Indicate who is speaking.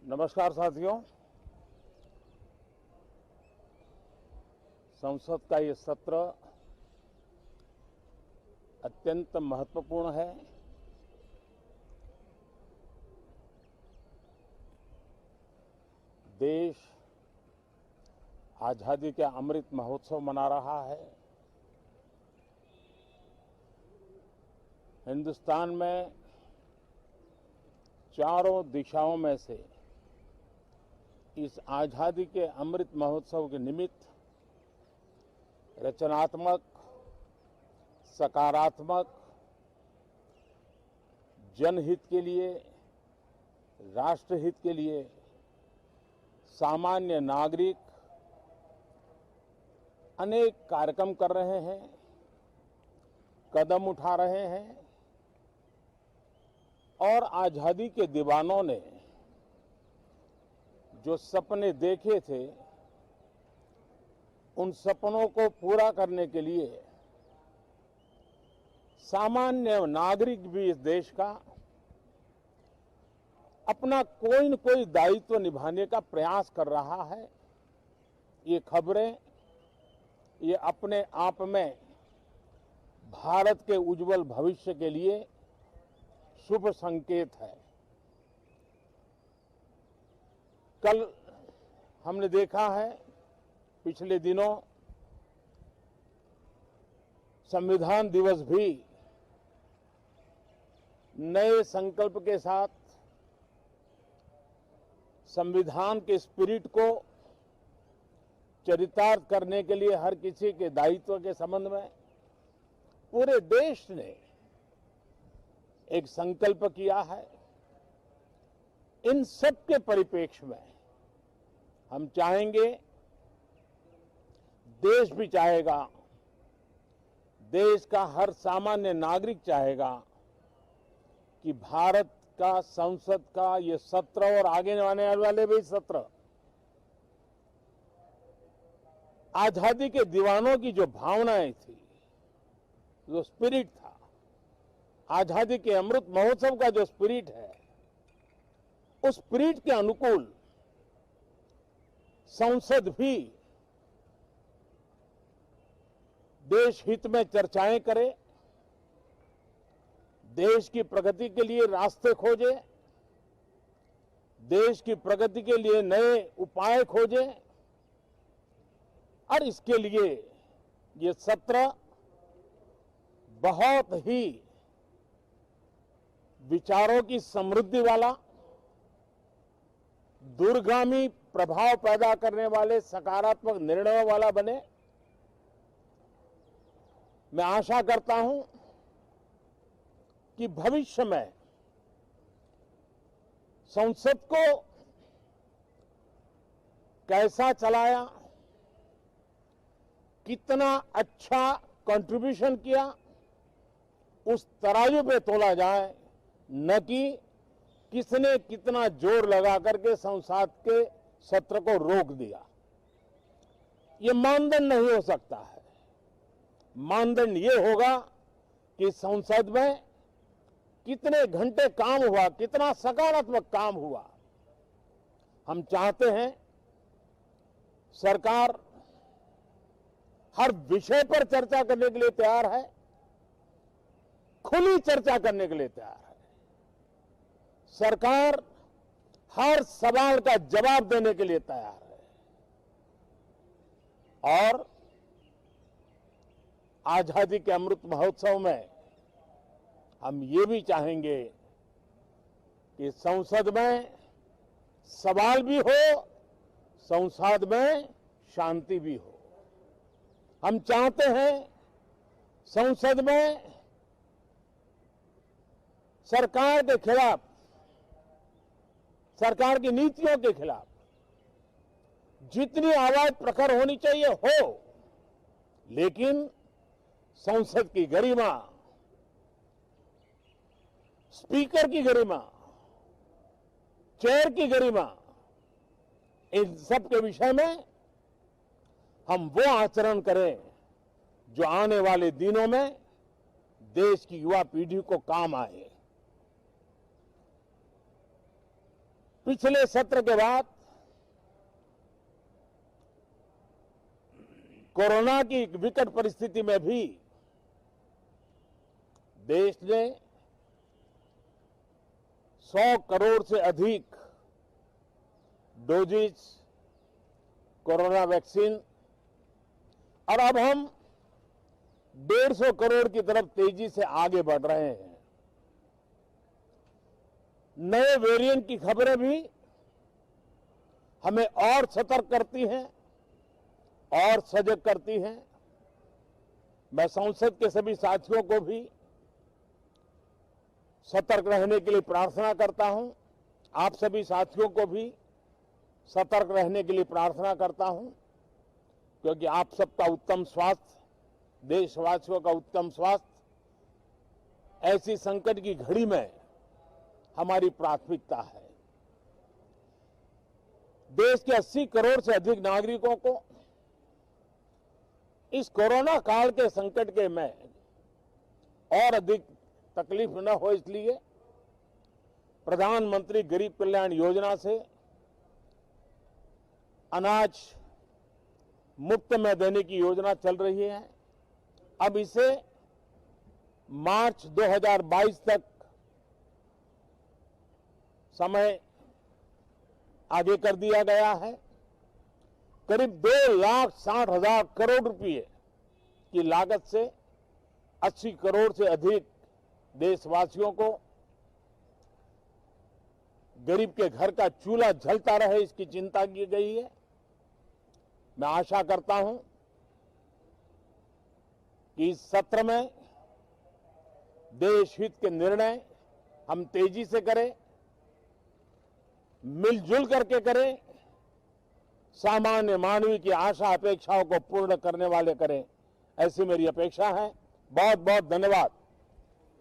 Speaker 1: नमस्कार साथियों। संसद का ये सत्र अत्यंत महत्वपूर्ण है। देश आजादी के अमृत महोत्सव मना रहा है। हिंदुस्तान में चारों दिशाओं में से इस आजादी के अमृत महोत्सव के निमित्त रचनात्मक, सकारात्मक, जनहित के लिए, राष्ट्रहित के लिए सामान्य नागरिक अनेक कार्यक्रम कर रहे हैं, कदम उठा रहे हैं और आजादी के दीवानों ने जो सपने देखे थे उन सपनों को पूरा करने के लिए सामान्य नागरिक भी इस देश का अपना कोई न कोई दायित्व निभाने का प्रयास कर रहा है। ये खबरें ये अपने आप में भारत के उज्जवल भविष्य के लिए शुभ संकेत है। कल हमने देखा है, पिछले दिनों संविधान दिवस भी नए संकल्प के साथ संविधान के स्पिरिट को चरितार्थ करने के लिए हर किसी के दायित्व के संबंध में पूरे देश ने एक संकल्प किया है। इन सब के परिप्रेक्ष्य में हम चाहेंगे, देश भी चाहेगा, देश का हर सामान्य नागरिक चाहेगा कि भारत का संसद का ये सत्र और आगे आने वाले भी सत्र आजादी के दीवानों की जो भावनाएं थी, जो स्पिरिट था, आजादी के अमृत महोत्सव का जो स्पिरिट है, उस स्पिरिट के अनुकूल संसद भी देश हित में चर्चाएं करे, देश की प्रगति के लिए रास्ते खोजे, देश की प्रगति के लिए नए उपाय खोजे और इसके लिए ये सत्र बहुत ही विचारों की समृद्धि वाला, दूरगामी प्रभाव पैदा करने वाले सकारात्मक निर्णयों वाला बने। मैं आशा करता हूं कि भविष्य में संसद को कैसा चलाया, कितना अच्छा कंट्रीब्यूशन किया, उस तराजू पे तोला जाए, न कि किसने कितना जोर लगा करके संसद के सत्र को रोक दिया। ये मानदंड नहीं हो सकता है। मानदंड ये होगा कि संसद में कितने घंटे काम हुआ, कितना सकारात्मक काम हुआ। हम चाहते हैं सरकार हर विषय पर चर्चा करने के लिए तैयार है, खुली चर्चा करने के लिए तैयार है। सरकार हर सवाल का जवाब देने के लिए तैयार है और आजादी के अमृत महोत्सव में हम ये भी चाहेंगे कि संसद में सवाल भी हो, संसद में शांति भी हो। हम चाहते हैं संसद में सरकार के खिलाफ, सरकार की नीतियों के खिलाफ जितनी आवाज प्रखर होनी चाहिए हो, लेकिन संसद की गरिमा, स्पीकर की गरिमा, चेयर की गरिमा, इन सब के विषय में हम वो आचरण करें जो आने वाले दिनों में देश की युवा पीढ़ी को काम आए। पिछले सत्र के बाद कोरोना की विकट परिस्थिति में भी देश ने 100 करोड़ से अधिक डोजेज कोरोना वैक्सीन और अब हम 150 करोड़ की तरफ तेजी से आगे बढ़ रहे हैं। नए वेरिएंट की खबरें भी हमें और सतर्क करती हैं और सजग करती हैं। मैं संसद के सभी साथियों को भी सतर्क रहने के लिए प्रार्थना करता हूं। आप सभी साथियों को भी सतर्क रहने के लिए प्रार्थना करता हूं, क्योंकि आप सबका उत्तम स्वास्थ्य, देशवासियों का उत्तम स्वास्थ्य ऐसी संकट की घड़ी में हमारी प्राथमिकता है। देश के 80 करोड़ से अधिक नागरिकों को इस कोरोना काल के संकट के में और अधिक तकलीफ न हो, इसलिए प्रधानमंत्री गरीब कल्याण योजना से अनाज मुफ्त में देने की योजना चल रही है। अब इसे मार्च 2022 तक समय आगे कर दिया गया है। करीब 2,60,000 करोड़ रुपए की लागत से 80 करोड़ से अधिक देशवासियों को गरीब के घर का चूल्हा जलता रहे, इसकी चिंता की गई है। मैं आशा करता हूं कि इस सत्र में देश हित के निर्णय हम तेजी से करें, मिलजुल करके करें, सामान्य मानवीय की आशा अपेक्षाओं को पूर्ण करने वाले करें, ऐसी मेरी अपेक्षा है। बहुत बहुत धन्यवाद।